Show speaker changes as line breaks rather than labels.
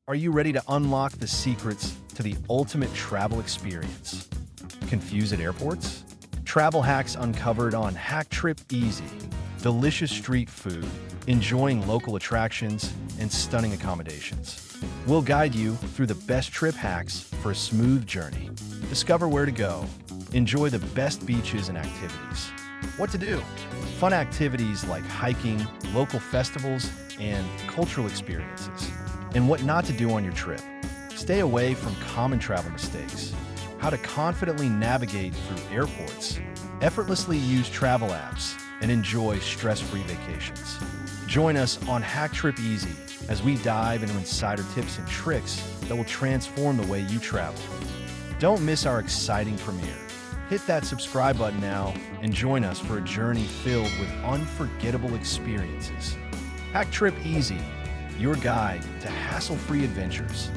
Are you ready to unlock the secrets to the ultimate travel experience? Confused at airports? Travel hacks uncovered on Hack Trip Easy. Delicious street food, enjoying local attractions, and stunning accommodations. We'll guide you through the best trip hacks for a smooth journey. Discover where to go. Enjoy the best beaches and activities. What to do? Fun activities like hiking, local festivals, and cultural experiences. And what not to do on your trip. Stay away from common travel mistakes. How to confidently navigate through airports. Effortlessly use travel apps and enjoy stress-free vacations. Join us on Hack Trip Easy as we dive into insider tips and tricks that will transform the way you travel. Don't miss our exciting premiere. Hit that subscribe button now and join us for a journey filled with unforgettable experiences. Hack Trip Easy, your guide to hassle-free adventures.